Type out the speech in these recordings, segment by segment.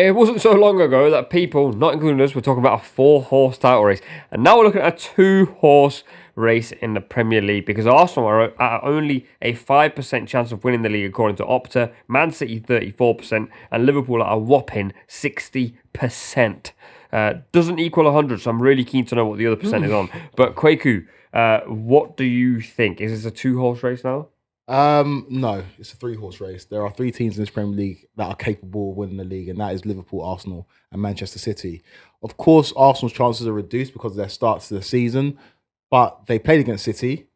It wasn't so long ago that people, not including us, were talking about a 4-horse title race. And now we're looking at a 2-horse race in the Premier League because Arsenal are at only a 5% chance of winning the league according to Opta, Man City 34%, and Liverpool at a whopping 60%. Doesn't equal 100, so I'm really keen to know what the other percent is on. But Kweku, what do you think? Is this a 2-horse race now? No, it's a 3-horse race. There are 3 teams in this Premier League that are capable of winning the league, and that is Liverpool, Arsenal, and Manchester City. Of course, Arsenal's chances are reduced because of their start to the season, but they played against City,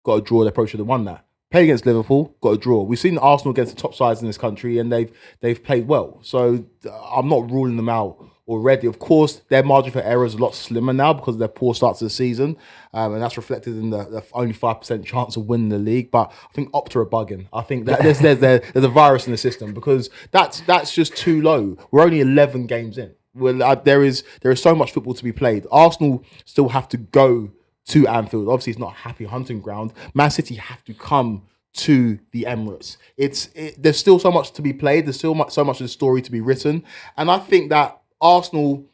got a draw. They probably should have won that. Played against Liverpool, got a draw. We've seen Arsenal against the top sides in this country, and they've played well. So I'm not ruling them out already. Of course, their margin for error is a lot slimmer now because of their poor start to the season, and that's reflected in the only 5% chance of winning the league. But I think Opta are bugging. I think that there's a virus in the system because that's just too low. We're only 11 games in. Well, there is so much football to be played. Arsenal still have to go to Anfield. Obviously, it's not a happy hunting ground. Man City have to come to the Emirates. There's still so much to be played. There's still so much of the story to be written, and I think that Arsenal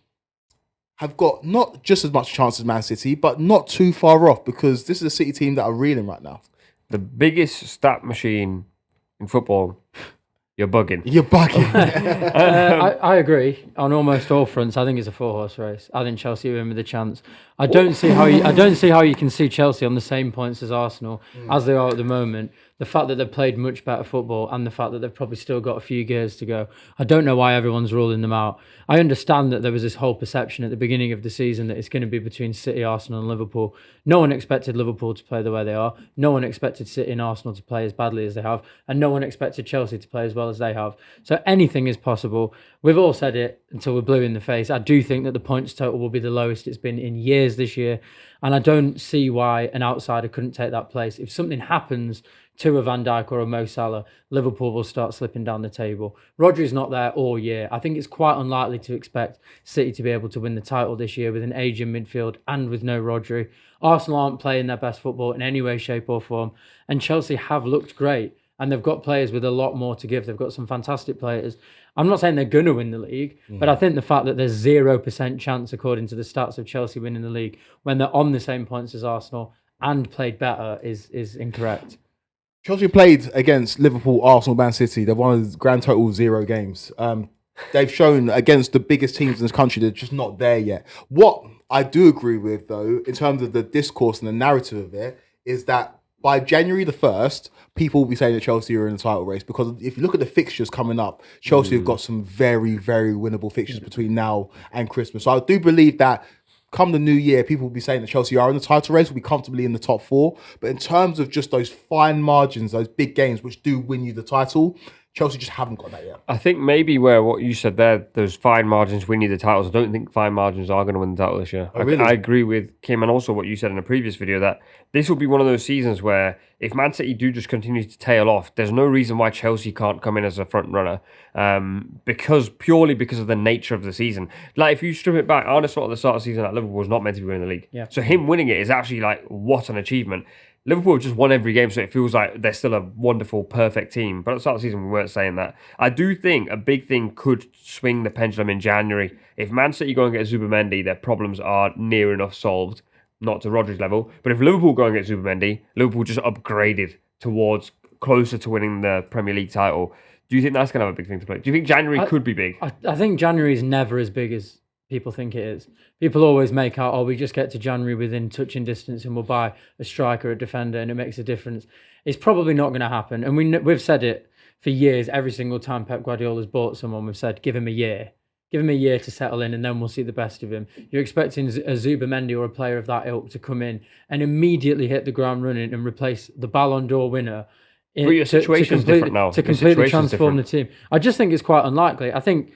have got not just as much chance as Man City, but not too far off because this is a City team that are reeling right now. The biggest stat machine in football. You're bugging. You're bugging. I agree on almost all fronts. I think it's a 4-horse race. I think Chelsea win with a chance. I don't see how you can see Chelsea on the same points as Arsenal as they are at the moment. The fact that they've played much better football and the fact that they've probably still got a few gears to go. I don't know why everyone's ruling them out. I understand that there was this whole perception at the beginning of the season that it's going to be between City, Arsenal and Liverpool. No one expected Liverpool to play the way they are. No one expected City and Arsenal to play as badly as they have. And no one expected Chelsea to play as well as they have. So anything is possible. We've all said it until we're blue in the face. I do think that the points total will be the lowest it's been in years this year. And I don't see why an outsider couldn't take that place. If something happens to a Van Dijk or a Mo Salah, Liverpool will start slipping down the table. Rodri's not there all year. I think it's quite unlikely to expect City to be able to win the title this year with an aging midfield and with no Rodri. Arsenal aren't playing their best football in any way, shape or form. And Chelsea have looked great. And they've got players with a lot more to give. They've got some fantastic players. I'm not saying they're going to win the league, but I think the fact that there's 0% chance, according to the stats, of Chelsea winning the league when they're on the same points as Arsenal and played better is incorrect. Chelsea played against Liverpool, Arsenal, Man City. They've won a grand total of 0 games. They've shown against the biggest teams in this country, they're just not there yet. What I do agree with, though, in terms of the discourse and the narrative of it, is that by January the 1st, people will be saying that Chelsea are in the title race because if you look at the fixtures coming up, Chelsea have got some very, very winnable fixtures between now and Christmas. So I do believe that come the new year, people will be saying that Chelsea are in the title race, will be comfortably in the top 4. But in terms of just those fine margins, those big games which do win you the title, Chelsea just haven't got that yet. I think maybe where what you said there, those fine margins win you the titles. I don't think fine margins are going to win the title this year. Oh, really? I agree with Kim and also what you said in a previous video that this will be one of those seasons where if Man City do just continue to tail off, there's no reason why Chelsea can't come in as a front runner purely because of the nature of the season. Like if you strip it back, Arne Slot at the start of the season at Liverpool was not meant to be winning the league. Yeah. So him winning it is actually like what an achievement. Liverpool have just won every game, so it feels like they're still a wonderful, perfect team. But at the start of the season, we weren't saying that. I do think a big thing could swing the pendulum in January. If Man City go and get Zubimendi, their problems are near enough solved, not to Rodri's level. But if Liverpool go and get Zubimendi, Liverpool just upgraded towards closer to winning the Premier League title. Do you think that's going to have a big thing to play? Do you think January could be big? I think January is never as big as people think it is. People always make out, we just get to January within touching distance and we'll buy a striker, a defender, and it makes a difference. It's probably not going to happen. And we've said it for years. Every single time Pep Guardiola's bought someone, we've said, give him a year. Give him a year to settle in and then we'll see the best of him. You're expecting a Zubimendi or a player of that ilk to come in and immediately hit the ground running and replace the Ballon d'Or winner. But your situation's different now. To completely transform the team. I just think it's quite unlikely. I think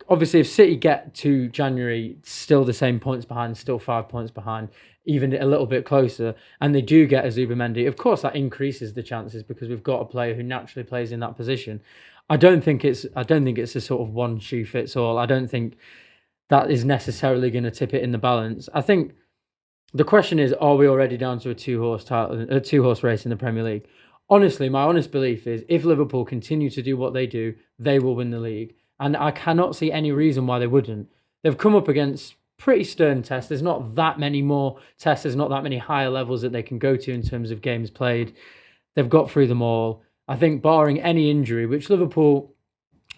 obviously if City get to January still the same points behind, still 5 points behind, even a little bit closer, and they do get a Zubimendi, of course that increases the chances because we've got a player who naturally plays in that position. I don't think it's a sort of one shoe fits all. I don't think that is necessarily going to tip it in the balance. I think the question is, are we already down to a two-horse race in the Premier League? Honestly, my honest belief is if Liverpool continue to do what they do, they will win the league. And I cannot see any reason why they wouldn't. They've come up against pretty stern tests. There's not that many more tests. There's not that many higher levels that they can go to in terms of games played. They've got through them all. I think barring any injury, which Liverpool,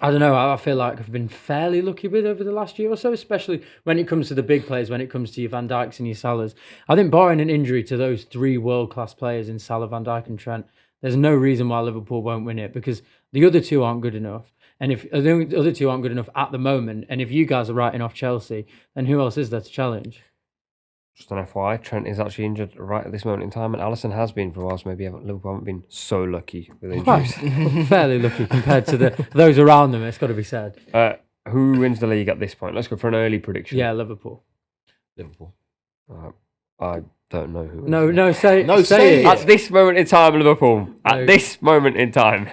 I don't know, I feel like I've been fairly lucky with over the last year or so, especially when it comes to the big players, when it comes to your Van Dijks and your Salahs. I think barring an injury to those three world-class players in Salah, Van Dijk and Trent, there's no reason why Liverpool won't win it, because the other two aren't good enough. And if the other two aren't good enough at the moment, and if you guys are writing off Chelsea, then who else is there to challenge? Just an FYI, Trent is actually injured right at this moment in time, and Alisson has been for a while, so maybe Liverpool haven't been so lucky with injuries. Fairly lucky compared to those around them, it's got to be said. Who wins the league at this point? Let's go for an early prediction. Yeah, Liverpool. I don't know who. No, say it. At this moment in time, Liverpool. At this moment in time.